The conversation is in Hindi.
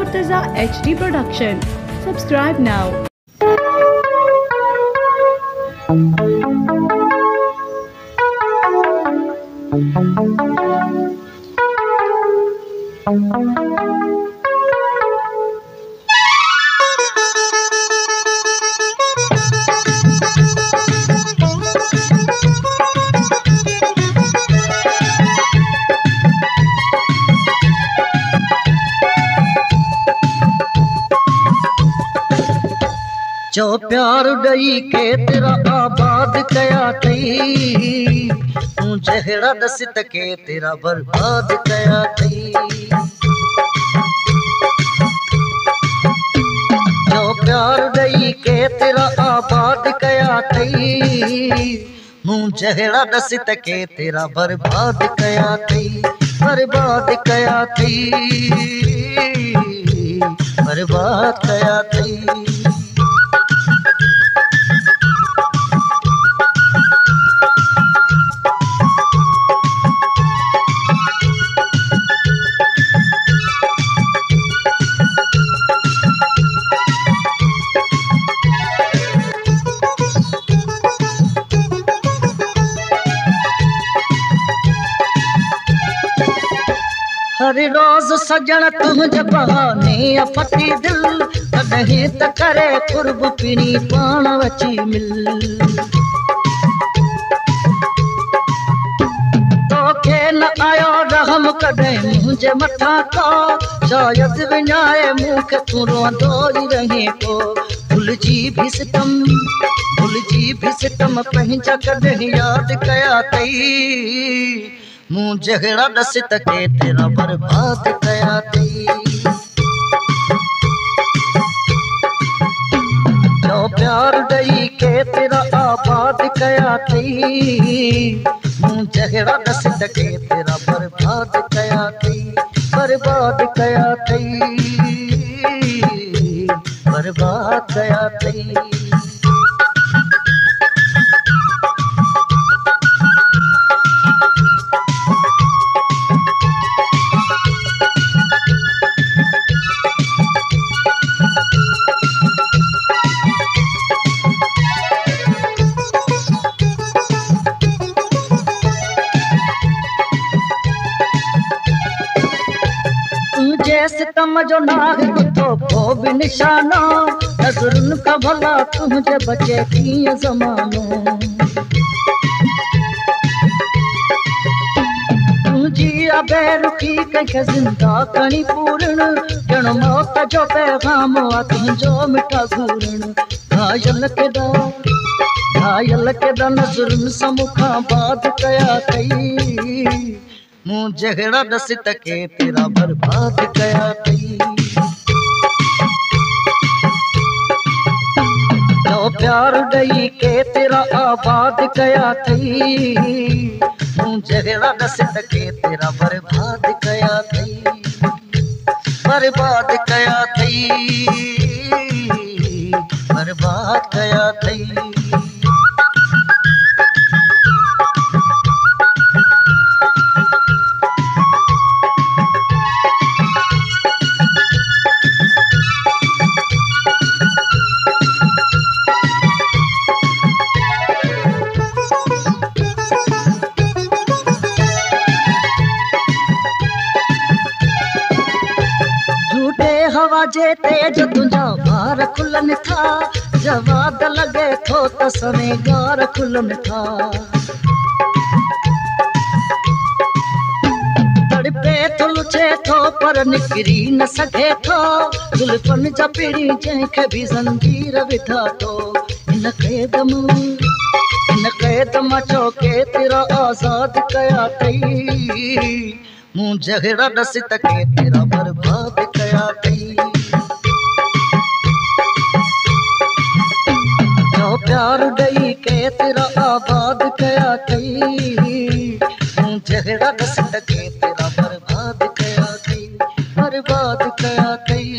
Murtaza HD Production. Subscribe now. जो प्यार दई के तेरा आबाद कया थई, तू जहड़ा दसित के तेरा बर्बाद कया थई। जो प्यार दई के तेरा आबाद कया थई, तू जहड़ा दसित के तेरा बर्बाद कया थई, बर्बाद कया थई, बर्बाद कया थई। हर रोज सजन तुझे बहाने फटी दिल, कदहीं त करे कुर्ब पिनी पान वची मिल। तोखे न आयो रहम कदहीं मुझे मथा को, शायद विञाए मुख तू रोंदो ई रहे को। भुलजी भी सितम पंहिंजा कदहीं याद कया तई, मूं जहड़ा दसित के तेरा बर्बाद कया थई। जो प्यार दई के तेरा आबाद कया थई, मूं जहड़ा दसित के तेरा बर्बाद कया थई, बर्बाद कया थई, बर्बाद कया थई। सितम जो नाग तो को भी निशाना, नजरुन का भला तुझे बचे की जमानो। तुझी अबे रुखी कहीं जिंदा कणी पूर्ण, जण मौत जो पैगाम आ तुझो मिठा घूरण। घायल के दा नजरुन समुखा बात कया थई, मूं जहड़ा दसित के तेरा बर्बाद कया थई। जो प्यार दई के तेरा आबाद कया थई, मूं जहड़ा दसित के तेरा बर्बाद कया थई, बर्बाद कया थई, बर्बाद कया थई। हवा जे तेज तुझा बार खुलन था, जवाद लगे थो त सने गार खुलन था। तड़पे तुलचे थो पर निकरी न सके थो, जुल्फन जा पीड़ी जंहिंखे भी ज़ंजीर विधा थो। इन क़ैद मां के तेरा आज़ाद कया थई, मूं जहड़ा दसित के तेरा बर्बाद कया थई। जो प्यार दई के तेरा आबाद कया थई, मूं जहड़ा दसित के तेरा बर्बाद कया थई, बर्बाद कया थई।